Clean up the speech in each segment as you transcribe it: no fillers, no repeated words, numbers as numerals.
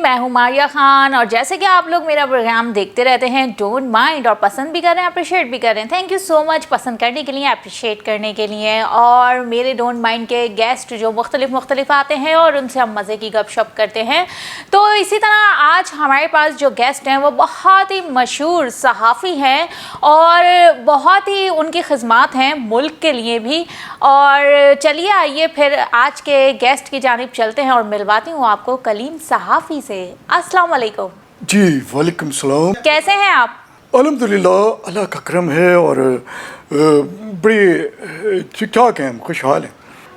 नाज़रीन, मैं हूँ मारिया खान और जैसे कि आप लोग मेरा प्रोग्राम देखते रहते हैं डोंट माइंड और पसंद भी कर रहे हैं, अप्रिशिएट भी कर रहे हैं। थैंक यू सो मच पसंद करने के लिए, अप्रिशिएट करने के लिए। और मेरे डोंट माइंड के गेस्ट जो मुख्तलिफ आते हैं और उनसे हम मज़े की गपशप करते हैं। तो इसी तरह आज हमारे पास जो गेस्ट हैं वो बहुत ही मशहूर सहाफ़ी हैं और बहुत ही उनकी खिदमत हैं मुल्क के लिए भी। और चलिए आइए फिर आज के गेस्ट की जानिब चलते हैं और मिलवाती हूँ आपको कलीम सहाफ़ी से। अस्सलाम वालेकुम। जी वालेकुम सलाम। कैसे हैं आप? अल्हम्दुलिल्लाह, अल्लाह का करम है और बड़ी ठीक ठाक हैं, खुशहाल हैं।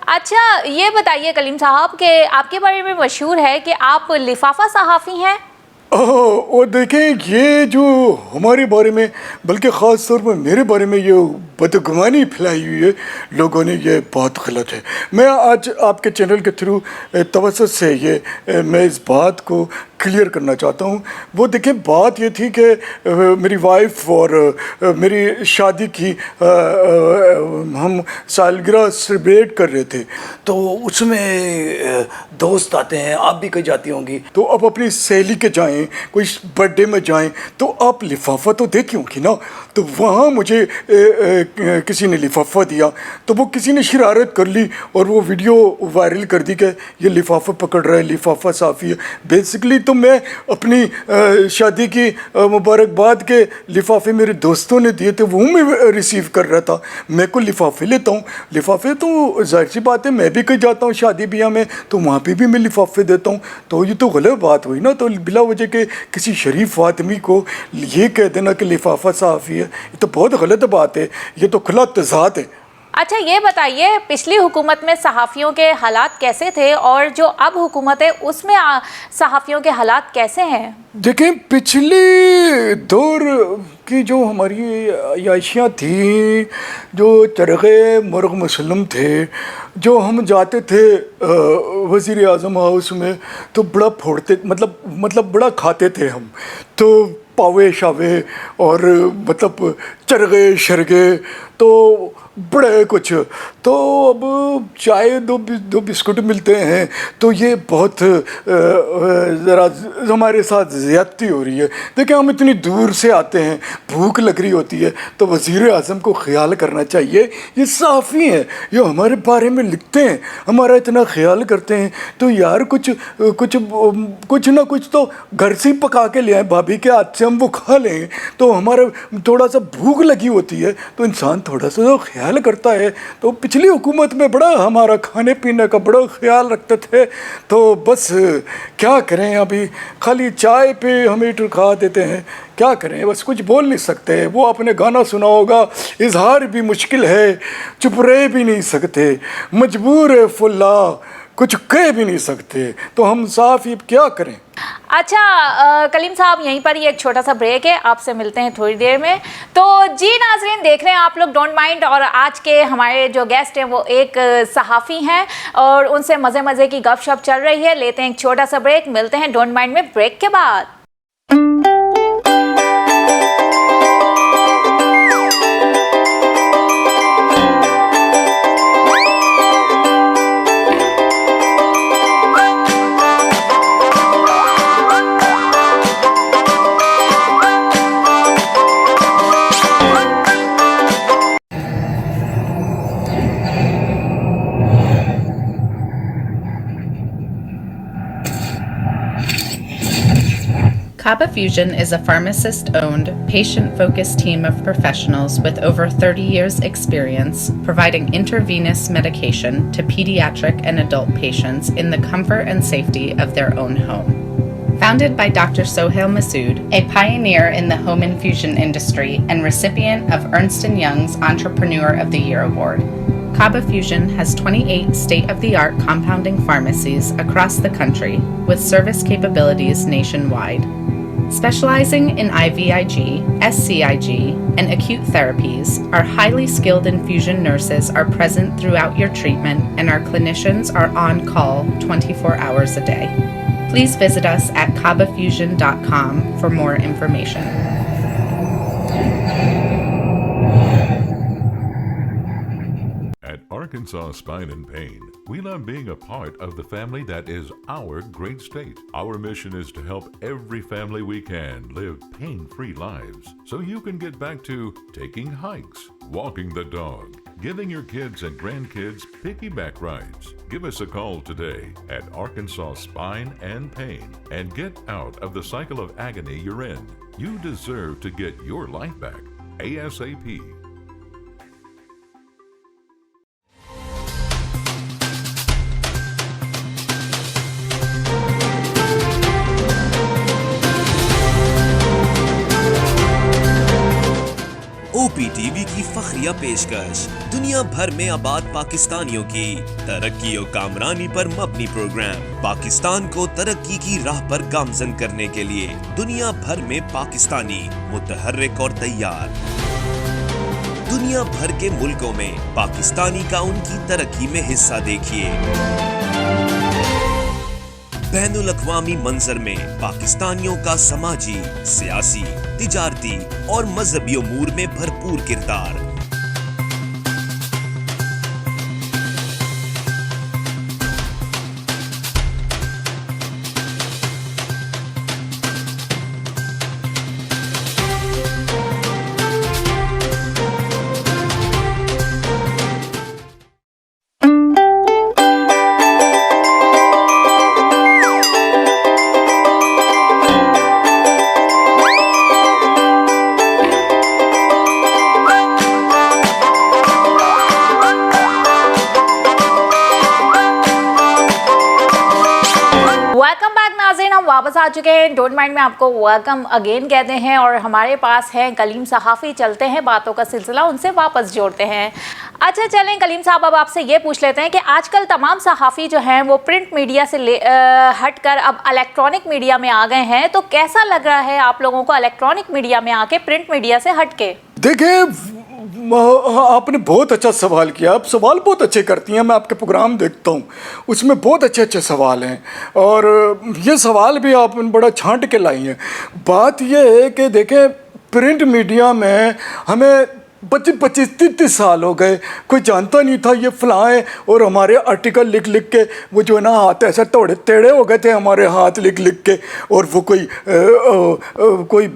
अच्छा ये बताइए कलीम साहब कि आपके बारे में मशहूर है कि आप लिफाफा सहाफ़ी हैं। और देखें, ये जो हमारे बारे में, बल्कि ख़ास तौर पर मेरे बारे में ये बदगुमानी फैलाई हुई है लोगों ने, ये बहुत गलत है। मैं आज आपके चैनल के थ्रू तवज्जुह से ये मैं इस बात को क्लियर करना चाहता हूँ। वो देखिए, बात ये थी कि मेरी वाइफ और मेरी शादी की हम सालगिरह सेलिब्रेट कर रहे थे, तो उसमें दोस्त आते हैं, आप भी कहीं जाती होंगी, तो अब अपनी सहेली के जाएं, कोई बर्थडे में जाएं, तो आप लिफाफा तो देती होंगी ना। तो वहाँ मुझे किसी ने लिफाफा दिया, तो वो किसी ने शरारत कर ली और वो वीडियो वायरल कर दी कि ये लिफाफा पकड़ रहा है, लिफाफा साफ़ी है। बेसिकली तो मैं अपनी शादी की मुबारकबाद के लिफाफे मेरे दोस्तों ने दिए थे, वो मैं रिसीव कर रहा था। मैं को लिफाफे लेता हूँ, लिफाफे तो जाहिर सी बात है, मैं भी कहीं जाता हूँ शादी ब्याह में तो वहाँ पे भी मैं लिफाफे देता हूँ। तो ये तो गलत बात हुई ना। तो बिला वजह के किसी शरीफ आदमी को ये कह देना कि लिफाफा साफ़ी है, ये तो बहुत गलत बात है, ये तो खुला तज़ाद है। अच्छा ये बताइए, पिछली हुकूमत में सहाफ़ियों के हालात कैसे थे और जो अब हुकूमत है उसमें सहाफ़ियों के हालात कैसे हैं? देखें, पिछले दौर की जो हमारी आयाशियाँ थी, जो चरग़े मुर्ग़ मुसल्लम थे, जो हम जाते थे वज़ीर आज़म हाउस में, तो बड़ा फोड़ते, मतलब बड़ा खाते थे हम, तो पावे शावे और मतलब चरगे शरगे, तो बड़े कुछ। तो अब चाय दो बिस्कुट मिलते हैं तो ये बहुत ज़रा हमारे साथ ज़्यादती हो रही है। देखिए, हम इतनी दूर से आते हैं, भूख लग रही होती है, तो वज़ीर आज़म को ख्याल करना चाहिए। ये साफ़ी हैं, ये हमारे बारे में लिखते हैं, हमारा इतना ख्याल करते हैं, तो यार कुछ ना कुछ तो घर से ही पका के ले आए, भाभी के हाथ से हम वो खा लें। तो हमारा थोड़ा सा भूख लगी होती है तो इंसान थोड़ा सा तो ख्याल करता है। तो पिछली हुकूमत में बड़ा हमारा खाने पीने का बड़ा ख्याल रखते थे। तो बस क्या करें, अभी खाली चाय पे हमें टुका देते हैं, क्या करें, बस कुछ बोल नहीं सकते। वो आपने गाना सुना होगा, इजहार भी मुश्किल है, चुप रह भी नहीं सकते, मजबूर है फुल्ला, कुछ कह भी नहीं सकते, तो हम साफ ही क्या करें। अच्छा कलीम साहब, यहीं पर ही एक छोटा सा ब्रेक है, आपसे मिलते हैं थोड़ी देर में। तो जी नाज़रीन, देख रहे हैं आप लोग डोंट माइंड और आज के हमारे जो गेस्ट हैं वो एक सहाफ़ी हैं और उनसे मज़े की गपशप चल रही है। लेते हैं एक छोटा सा ब्रेक, मिलते हैं डोंट माइंड में ब्रेक के बाद। Kaba Fusion is a pharmacist-owned, patient-focused team of professionals with over 30 years' experience providing intravenous medication to pediatric and adult patients in the comfort and safety of their own home. Founded by Dr. Sohail Masood, a pioneer in the home infusion industry and recipient of Ernst & Young's Entrepreneur of the Year Award, Kaba Fusion has 28 state-of-the-art compounding pharmacies across the country with service capabilities nationwide. Specializing in IVIG, SCIG, and acute therapies, our highly skilled infusion nurses are present throughout your treatment and our clinicians are on call 24 hours a day. Please visit us at kabafusion.com for more information. Arkansas Spine and Pain, we love being a part of the family that is our great state. Our mission is to help every family we can live pain-free lives so you can get back to taking hikes, walking the dog, giving your kids and grandkids piggyback rides. Give us a call today at Arkansas Spine and Pain and get out of the cycle of agony you're in. You deserve to get your life back ASAP. OPTV की फखरिया पेशकश दुनिया भर में आबाद पाकिस्तानियों की तरक्की और कामरानी पर मबनी प्रोग्राम पाकिस्तान को तरक्की की राह पर गामजन करने के लिए दुनिया भर में पाकिस्तानी मुतहर्रिक और तैयार। दुनिया भर के मुल्कों में पाकिस्तानी का उनकी तरक्की में हिस्सा देखिए। बैनुल अक़वामी मंजर में पाकिस्तानियों का समाजी, सियासी, तिजारती और मजहबी उमूर में भरपूर किरदार। वापस आ चुके हैं। डोंट माइंड में आपको वेलकम अगेन कहते हैं और हमारे पास हैं कलीम सहाफ़ी। चलते हैं, बातों का सिलसिला उनसे वापस जोड़ते हैं। अच्छा चलें कलीम साहब, अब आपसे ये पूछ लेते हैं कि आजकल तमाम सहाफ़ी जो हैं वो प्रिंट मीडिया से हटकर अब इलेक्ट्रॉनिक मीडिया में आ गए हैं, तो कैसा लग रहा है आप लोगों को इलेक्ट्रॉनिक मीडिया में आके प्रिंट मीडिया से हट के? देखिए, आपने बहुत अच्छा सवाल किया। आप सवाल बहुत अच्छे करती हैं, मैं आपके प्रोग्राम देखता हूँ, उसमें बहुत अच्छे अच्छे सवाल हैं और ये सवाल भी आपने बड़ा छांट के लाई हैं। बात ये है कि देखें, प्रिंट मीडिया में हमें 25-30 साल हो गए, कोई जानता नहीं था ये फलां है, और हमारे आर्टिकल लिख लिख के वो जो है ना हाथ ऐसे थोड़े टेढ़े हो गए थे हमारे हाथ लिख लिख के, और वो कोई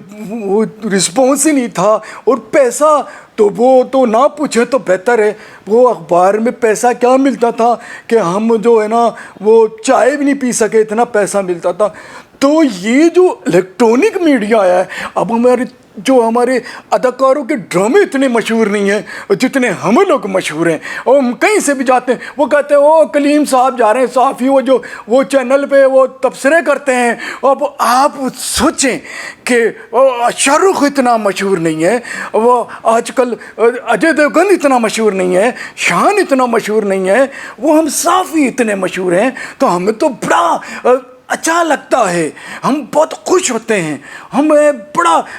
रिस्पॉन्स ही नहीं था। और पैसा तो वो तो ना पूछे तो बेहतर है, वो अखबार में पैसा क्या मिलता था कि हम जो है ना वो चाय भी नहीं पी सके, इतना पैसा मिलता था। तो ये जो इलेक्ट्रॉनिक मीडिया है, अब हमारे अदाकारों के ड्रामे इतने मशहूर नहीं हैं जितने हम लोग मशहूर हैं, और हम कहीं से भी जाते हैं वो कहते हैं ओ कलीम साहब जा रहे हैं साफ़ी, वो चैनल पे वो तबसरे करते हैं। अब आप सोचें कि शाहरुख इतना मशहूर नहीं है, वो आजकल अजय देवगन इतना मशहूर नहीं है, शान इतना मशहूर नहीं है, वो हम साफ़ी इतने मशहूर हैं, तो हमें तो बड़ा अच्छा लगता है, हम बहुत खुश होते हैं।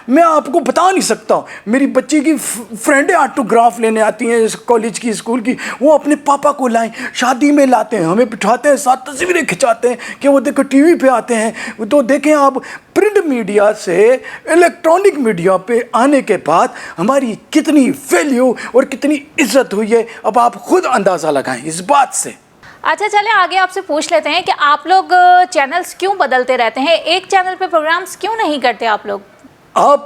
मैं आपको बता नहीं सकता, मेरी बच्ची की फ्रेंडें ऑटोग्राफ लेने आती हैं कॉलेज की, स्कूल की, वो अपने पापा को लाएं, शादी में लाते हैं, हमें बिठाते हैं साथ, तस्वीरें खिंचाते हैं कि वो देखो टीवी पे आते हैं। तो देखें आप, प्रिंट मीडिया से इलेक्ट्रॉनिक मीडिया पे आने के बाद हमारी कितनी वैल्यू और कितनी इज्जत हुई है, अब आप खुद अंदाज़ा लगाएं इस बात से। अच्छा चलें आगे आपसे पूछ लेते हैं कि आप लोग चैनल्स क्यों बदलते रहते हैं, एक चैनल पे प्रोग्राम्स क्यों नहीं करते आप लोग? आप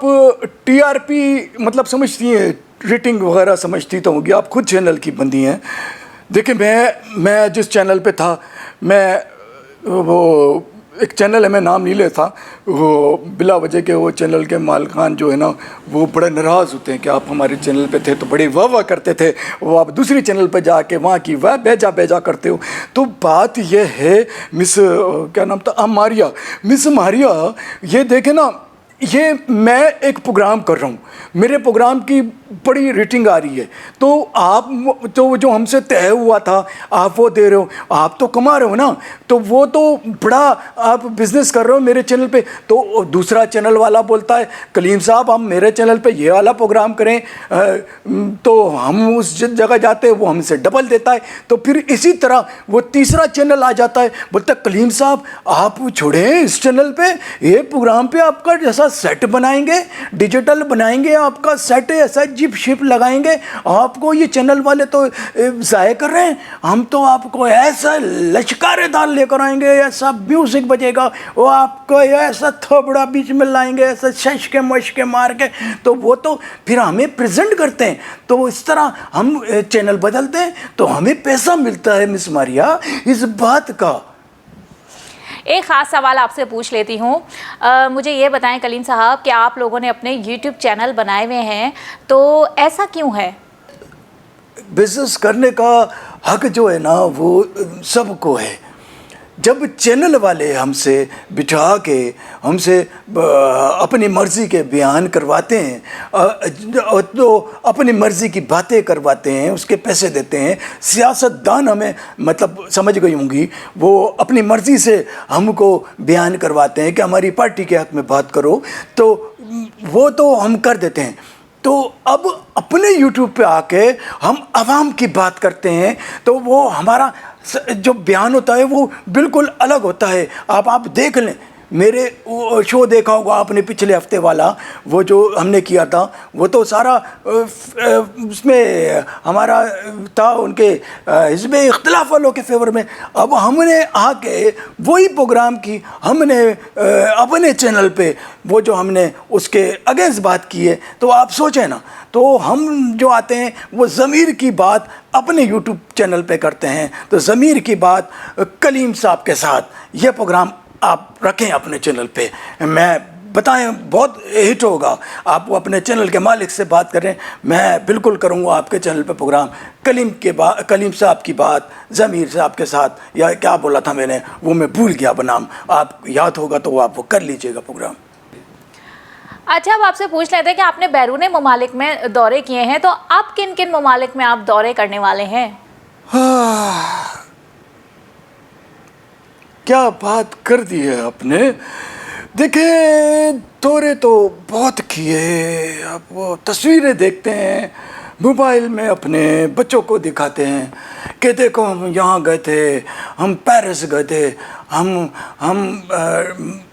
टीआरपी मतलब समझती हैं, रेटिंग वगैरह समझती तो होगी, आप खुद चैनल की बंदी हैं। देखिए, मैं जिस चैनल पे था, वो एक चैनल है, मैं नाम नहीं लेता, वो बिला वजह के वो चैनल के मालिकान जो है ना वो बड़े नाराज़ होते हैं कि आप हमारे चैनल पे थे तो बड़ी वाह करते थे, वो आप दूसरी चैनल पे जाके वहाँ की वाह बेजा करते हो। तो बात ये है, मिस क्या नाम था, मिस मारिया, ये देखे ना, ये मैं एक प्रोग्राम कर रहा हूँ, मेरे प्रोग्राम की बड़ी रेटिंग आ रही है, तो आप तो जो हमसे तय हुआ था आप वो दे रहे हो, आप तो कमा रहे हो ना, तो वो तो बड़ा आप बिज़नेस कर रहे हो मेरे चैनल पे। तो दूसरा चैनल वाला बोलता है कलीम साहब हम मेरे चैनल पे ये वाला प्रोग्राम करें, तो हम उस जगह जाते हैं, वो हमसे डबल देता है। तो फिर इसी तरह वो तीसरा चैनल आ जाता है, बोलता है कलीम साहब आप छोड़ें इस चैनल पे, ये प्रोग्राम पे आपका जैसा सेट बनाएंगे, डिजिटल बनाएंगे, आपका सेट है ऐसा शिप लगाएंगे, आपको ये चैनल वाले तो ज़ाय कर रहे हैं, हम तो आपको ऐसा लश्कारेदार लेकर आएंगे, ऐसा म्यूज़िक बजेगा, वो आपको ऐसा थोबड़ा बीच में लाएंगे, ऐसा शश के मशके मार के, तो वो तो फिर हमें प्रेजेंट करते हैं, तो इस तरह हम चैनल बदलते हैं तो हमें पैसा मिलता है मिस मारिया इस बात का। एक ख़ास सवाल आपसे पूछ लेती हूँ, मुझे ये बताएं कलीम साहब कि आप लोगों ने अपने YouTube चैनल बनाए हुए हैं, तो ऐसा क्यों है? बिज़नेस करने का हक जो है ना वो सबको है। जब चैनल वाले हमसे बिठा के हमसे अपनी मर्ज़ी के बयान करवाते हैं, तो अपनी मर्ज़ी की बातें करवाते हैं, उसके पैसे देते हैं, सियासतदान हमें मतलब समझ गई होंगी, वो अपनी मर्ज़ी से हमको बयान करवाते हैं कि हमारी पार्टी के हक़ में बात करो, तो वो तो हम कर देते हैं। तो अब अपने YouTube पे आके हम आवाम की बात करते हैं, तो वो हमारा जो बयान होता है वो बिल्कुल अलग होता है। आप देख लें, मेरे शो देखा होगा आपने पिछले हफ्ते वाला, वो जो हमने किया था, वो तो सारा उसमें हमारा था उनके हिज़्ब इख्तिलाफ वालों के फेवर में। अब हमने आके वही प्रोग्राम की हमने अपने चैनल पे वो जो हमने उसके अगेंस्ट बात की है, तो आप सोचें ना, तो हम जो आते हैं वो ज़मीर की बात अपने YouTube चैनल पे करते हैं, तो ज़मीर की बात कलीम साहब के साथ ये प्रोग्राम आप रखें अपने चैनल पे, मैं बताएं बहुत हिट होगा। आप वो अपने चैनल के मालिक से बात करें, मैं बिल्कुल करूँगा आपके चैनल पे प्रोग्राम कलीम साहब की बात ज़मीर साहब के साथ, या क्या बोला था मैंने वो मैं भूल गया बनाम, आप याद होगा तो आप वो कर लीजिएगा प्रोग्राम। अच्छा, अब आपसे पूछ लेते हैं कि आपने बैरून ममालिक में दौरे किए हैं, तो अब किन किन ममालिक में आप दौरे करने वाले हैं? क्या बात कर दी है आपने। देखिए, दौरे तो बहुत किए, आप वो तस्वीरें देखते हैं मोबाइल में, अपने बच्चों को दिखाते हैं कि देखो हम यहाँ गए थे, हम पेरिस गए थे, हम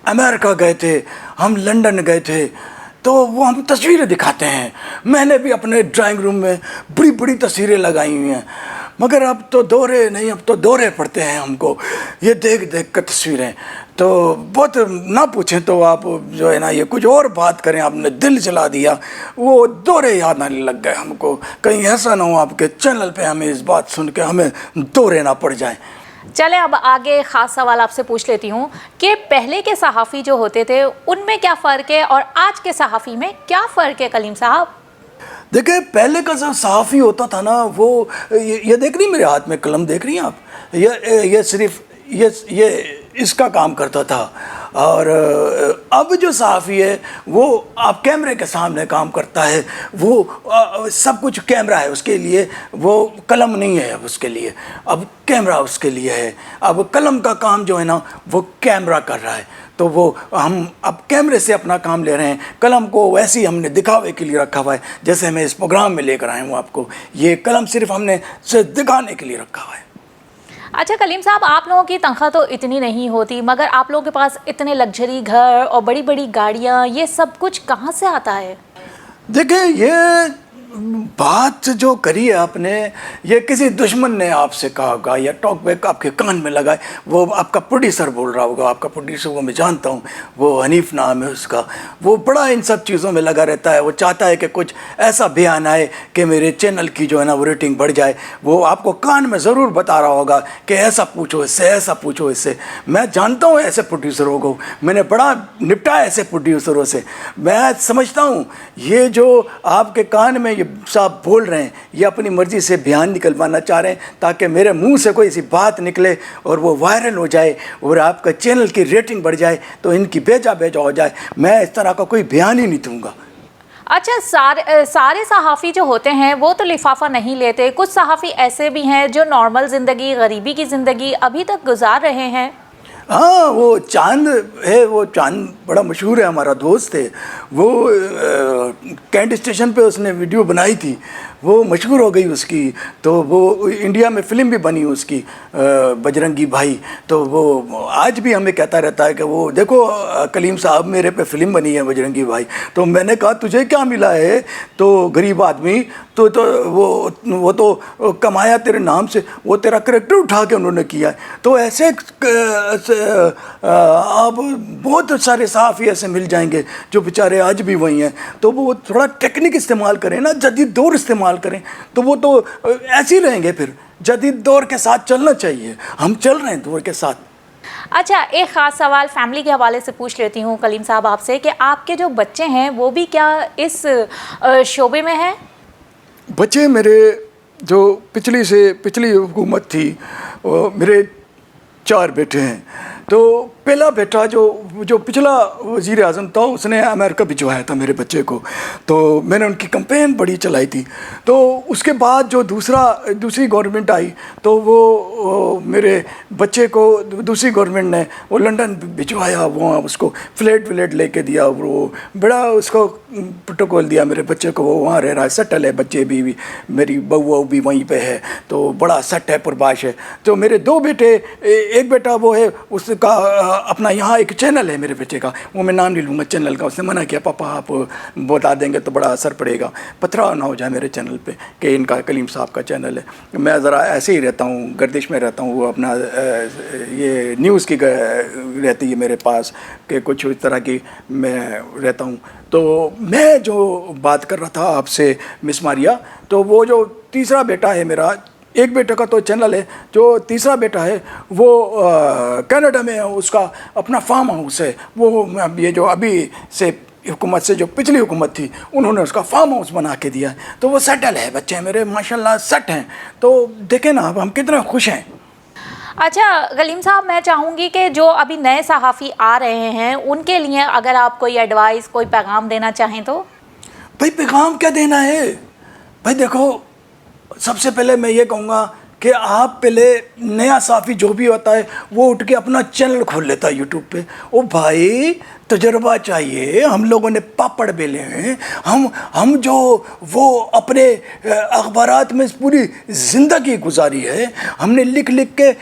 अमेरिका गए थे, हम लंदन गए थे, तो वो हम तस्वीरें दिखाते हैं। मैंने भी अपने ड्राइंग रूम में बड़ी बड़ी तस्वीरें लगाई हुई हैं, मगर अब तो दौरे नहीं, अब तो दौरे पड़ते हैं हमको ये देख देख कर तस्वीरें। तो बहुत ना पूछें तो आप जो है ना ये कुछ और बात करें, आपने दिल जला दिया, वो दौरे याद आने लग गए हमको। कहीं ऐसा ना हो आपके चैनल पे हमें इस बात सुन के हमें दौरे ना पड़ जाएं। चले अब आगे ख़ास सवाल आपसे पूछ लेती हूँ कि पहले के सहाफ़ी जो होते थे उनमें क्या फ़र्क है और आज के सहाफ़ी में क्या फ़र्क है कलीम साहब? देखिए, पहले का जो सहाफ़ी होता था ना, वो ये देख रही मेरे हाथ में कलम देख रही हैं आप, ये सिर्फ ये इसका काम करता था। और अब जो सहाफ़ी है वो आप कैमरे के सामने काम करता है, वो सब कुछ कैमरा है उसके लिए, वो कलम नहीं है अब उसके लिए, अब कैमरा उसके लिए है। अब कलम का काम जो है ना वो कैमरा कर रहा है, तो वो हम अब कैमरे से अपना काम ले रहे हैं। कलम को वैसे ही हमने दिखावे के लिए रखा हुआ है, जैसे मैं इस प्रोग्राम में लेकर आया हूँ आपको, ये कलम सिर्फ हमने सिर्फ दिखाने के लिए रखा हुआ है। अच्छा कलीम साहब, आप लोगों की तनख्वाह तो इतनी नहीं होती, मगर आप लोगों के पास इतने लग्जरी घर और बड़ी बड़ी गाड़ियाँ, ये सब कुछ कहाँ से आता है? देखिए, ये बात जो करी है आपने, ये किसी दुश्मन ने आपसे कहा होगा या टॉक बैक आपके कान में लगाए, वो आपका प्रोड्यूसर बोल रहा होगा। आपका प्रोड्यूसर वो मैं जानता हूँ, वो हनीफ नाम है उसका, वो बड़ा इन सब चीज़ों में लगा रहता है। वो चाहता है कि कुछ ऐसा बयान आए कि मेरे चैनल की जो है ना वो रेटिंग बढ़ जाए। वो आपको कान में ज़रूर बता रहा होगा कि ऐसा पूछो इससे, ऐसा पूछो इससे। मैं जानता हूँ ऐसे प्रोड्यूसरों को, मैंने बड़ा निपटा ऐसे प्रोड्यूसरों से। मैं समझता हूँ ये जो आपके कान में साहब बोल रहे हैं, ये अपनी मर्ज़ी से बयान निकलवाना चाह रहे हैं ताकि मेरे मुंह से कोई ऐसी बात निकले और वो वायरल हो जाए और आपका चैनल की रेटिंग बढ़ जाए, तो इनकी बेजा हो जाए। मैं इस तरह का कोई बयान ही नहीं दूंगा। अच्छा, सारे सहाफ़ी जो होते हैं वो तो लिफाफा नहीं लेते, कुछ सहाफ़ी ऐसे भी हैं जो नॉर्मल ज़िंदगी, गरीबी की ज़िंदगी अभी तक गुजार रहे हैं। हाँ, वो चांद है, वो चांद बड़ा मशहूर है, हमारा दोस्त है। वो कैंट स्टेशन पे उसने वीडियो बनाई थी, وہ مشہور ہو گئی اس کی, تو وہ انڈیا میں فلم بھی بنی اس کی بجرنگی بھائی. تو وہ آج بھی ہمیں کہتا رہتا ہے کہ وہ دیکھو کلیم صاحب میرے پہ فلم بنی ہے بجرنگی بھائی. تو میں نے کہا تجھے کیا ملا ہے, تو غریب آدمی تو وہ تو کمایا تیرے نام سے, وہ تیرا کریکٹر اٹھا کے انہوں نے کیا ہے. تو ایسے آپ بہت سارے صحافی ایسے مل جائیں گے جو بیچارے آج بھی وہی ہیں. تو وہ تھوڑا ٹیکنک استعمال کریں نا, جدید دور استعمال کریں, تو وہ تو ایسے ہی رہیں گے. پھر جدید دور کے ساتھ چلنا چاہیے, ہم چل رہے ہیں دور کے ساتھ. اچھا, ایک خاص سوال فیملی کے حوالے سے پوچھ لیتی ہوں کلیم صاحب آپ سے کہ آپ کے جو بچے ہیں وہ بھی کیا اس شعبے میں ہیں؟ بچے میرے جو پچھلی حکومت تھی, میرے 4 بیٹے ہیں. تو پہلا بیٹا جو پچھلا وزیر اعظم تھا اس نے امریکہ بھجوایا تھا میرے بچے کو, تو میں نے ان کی کمپین بڑی چلائی تھی. تو اس کے بعد جو دوسری گورنمنٹ آئی تو وہ میرے بچے کو دوسری گورنمنٹ نے وہ لنڈن بھجوایا, وہاں اس کو فلیٹ لے کے دیا, وہ بڑا اس کو پروٹوکول دیا میرے بچے کو. وہ وہاں رہ رہا ہے, سیٹل ہے, بچے بھی میری بہو بھی وہیں پہ ہے, تو بڑا سیٹ ہے, پرباش ہے. تو میرے 2 بیٹے, ایک بیٹا وہ ہے اس کا اپنا یہاں ایک چینل ہے میرے بیٹے کا, وہ میں نام نہیں لوں گا چینل کا. اس نے منع کیا, پاپا آپ بتا دیں گے تو بڑا اثر پڑے گا, پتھرا نہ ہو جائے میرے چینل پہ کہ ان کا کلیم صاحب کا چینل ہے. میں ذرا ایسے ہی رہتا ہوں, گردش میں رہتا ہوں. وہ اپنا یہ نیوز کی رہتی ہے میرے پاس کہ کچھ اس طرح کی میں رہتا ہوں. تو میں جو بات کر رہا تھا آپ سے مس ماریا, تو وہ جو تیسرا بیٹا ہے میرا, ایک بیٹے کا تو چینل ہے, جو تیسرا بیٹا ہے وہ کینیڈا میں اس کا اپنا فارم ہاؤس ہے. وہ یہ جو ابھی سے حکومت سے جو پچھلی حکومت تھی انہوں نے اس کا فارم ہاؤس بنا کے دیا ہے. تو وہ سیٹل ہے, بچے میرے ماشاءاللہ سیٹ ہیں. تو دیکھیں نا اب ہم کتنے خوش ہیں. اچھا کلیم صاحب, میں چاہوں گی کہ جو ابھی نئے صحافی آ رہے ہیں ان کے لیے اگر آپ کوئی ایڈوائس, کوئی پیغام دینا چاہیں تو. بھائی پیغام کیا دینا ہے بھائی, دیکھو سب سے پہلے میں یہ کہوں گا کہ آپ پہلے نیا صحافی جو بھی ہوتا ہے وہ اٹھ کے اپنا چینل کھول لیتا ہے یوٹیوب پہ. او بھائی تجربہ چاہیے, ہم لوگوں نے پاپڑ بیلے ہیں, ہم جو وہ اپنے اخبارات میں پوری زندگی گزاری ہے, ہم نے لکھ کے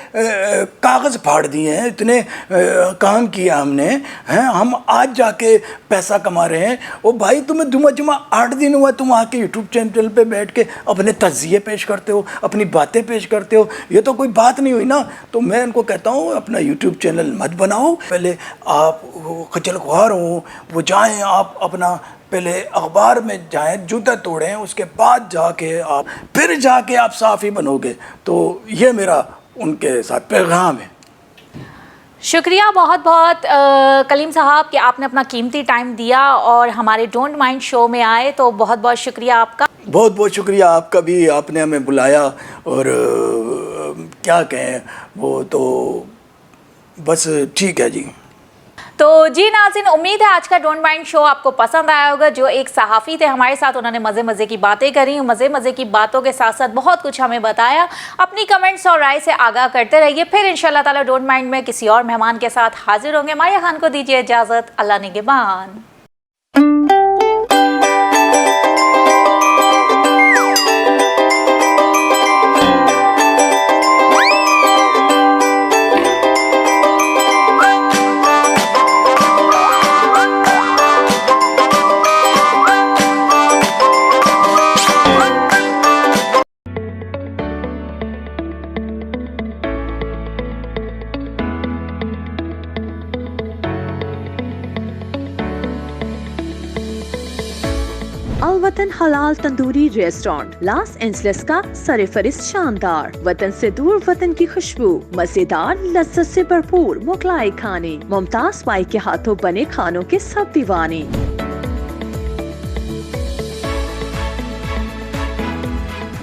کاغذ پھاڑ دیے ہیں, اتنے کام کیا ہم نے, ہم آج جا کے پیسہ کما رہے ہیں. او بھائی تمہیں جمعہ 8 دن ہوا تم آ کے یوٹیوب چینل پہ بیٹھ کے اپنے تجزیے پیش کرتے ہو, اپنی باتیں پیش کرتے ہو, یہ تو کوئی بات نہیں ہوئی نا. تو میں ان کو کہتا ہوں اپنا یوٹیوب چینل مت بناؤ, پہلے آپ خجل خوار ہوں وہ جائیں, آپ اپنا پہلے اخبار میں جائیں, جوتے توڑیں, اس کے بعد پھر جا کے آپ صحافی بنو گے. تو یہ میرا ان کے ساتھ پیغام ہے. شکریہ بہت بہت کلیم صاحب کہ آپ نے اپنا قیمتی ٹائم دیا اور ہمارے ڈونٹ مائنڈ شو میں آئے, تو بہت بہت شکریہ آپ کا. بہت بہت شکریہ آپ کا بھی, آپ نے ہمیں بلایا. اور کیا کہیں, وہ تو بس ٹھیک ہے جی. تو جی ناظرین, امید ہے آج کا ڈونٹ مائنڈ شو آپ کو پسند آیا ہوگا. جو ایک صحافی تھے ہمارے ساتھ, انہوں نے مزے کی باتیں کری, مزے کی باتوں کے ساتھ ساتھ بہت کچھ ہمیں بتایا. اپنی کمنٹس اور رائے سے آگاہ کرتے رہیے. پھر انشاءاللہ تعالی ڈونٹ مائنڈ میں کسی اور مہمان کے ساتھ حاضر ہوں گے. مایا خان کو دیجیے اجازت, اللہ نگہبان. الوطن حلال تندوری ریسٹورانٹ لاس اینجلس کا سرفہرست شاندار, وطن سے دور وطن کی خوشبو, مزیدار لذت سے بھرپور مغلائی کھانے, ممتاز بائی کے ہاتھوں بنے کھانوں کے سب دیوانے.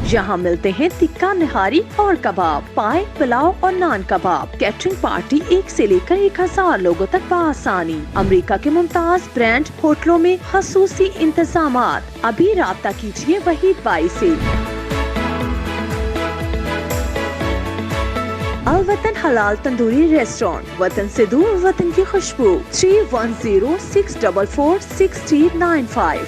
یہاں ملتے ہیں تکہ نہاری اور کباب, پائے, پلاؤ اور نان کباب. کیٹرنگ پارٹی 1 سے لے کر 1000 لوگوں تک بآسانی. امریکہ کے ممتاز برانڈ ہوٹلوں میں خصوصی انتظامات. ابھی رابطہ کیجیے وحید بائی سے. الوطن حلال تندوری ریسٹورانٹ, وطن سے دور وطن کی خوشبو. 3106446095.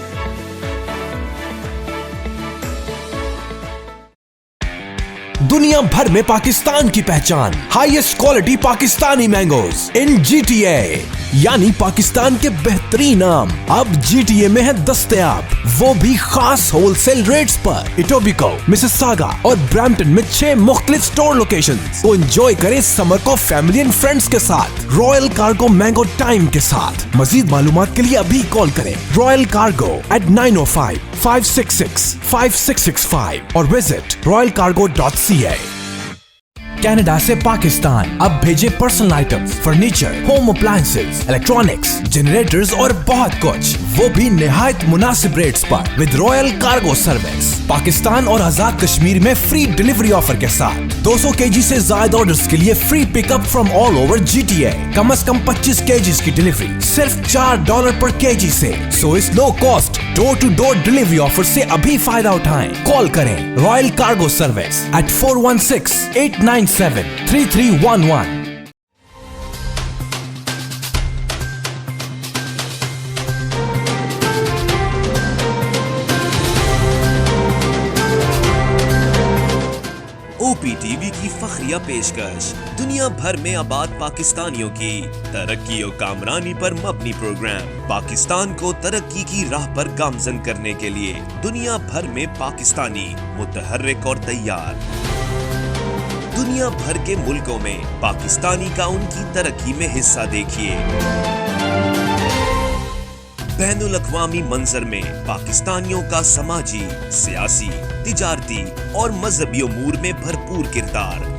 दुनिया भर में पाकिस्तान की पहचान, हाईएस्ट क्वालिटी पाकिस्तानी मैंगोज इन GTA, यानी पाकिस्तान के बेहतरीन आम अब GTA में है दस्तयाब, वो भी खास होलसेल रेट्स पर। इटोबिको, मिसिसागा और ब्रैम्पटन में 6 मुख्तलिफ स्टोर लोकेशंस। तो एंजॉय करें समर को फैमिली एंड फ्रेंड्स के साथ, रॉयल कार्गो मैंगो टाइम के साथ। मजीद मालूमात के लिए अभी कॉल करें रॉयल कार्गो at 905-566-5665 और विजिट royalcargo.ca। कनाडा से पाकिस्तान अब भेजे personal items, furniture, home appliances, electronics, generators और बहुत कुछ, वो भी निहायत मुनासिब रेट्स पर with royal Cargo service. Pakistan और आजाद कश्मीर में फ्री डिलीवरी ऑफर के साथ 200 kg से ज्यादा ऑर्डर्स के लिए free pickup from all over GTA। कम से कम 25 kg की डिलीवरी सिर्फ $4 पर kg से। सो इस low cost door to door delivery offer से अभी फायदा उठाएं। कॉल करें Royal Cargo service at 416-897-3311। OPTV की फखरिया पेशकश दुनिया भर में आबाद पाकिस्तानियों की तरक्की और कामरानी पर मबनी प्रोग्राम। पाकिस्तान को तरक्की की राह पर गामजन करने के लिए दुनिया भर में पाकिस्तानी मुतहर्रिक और तैयार। दुनिया भर के मुल्कों में पाकिस्तानी का उनकी तरक्की में हिस्सा देखिए। बैनुल अक़वामी मंजर में पाकिस्तानियों का समाजी, सियासी, तिजारती और मजहबी उमूर में भरपूर किरदार।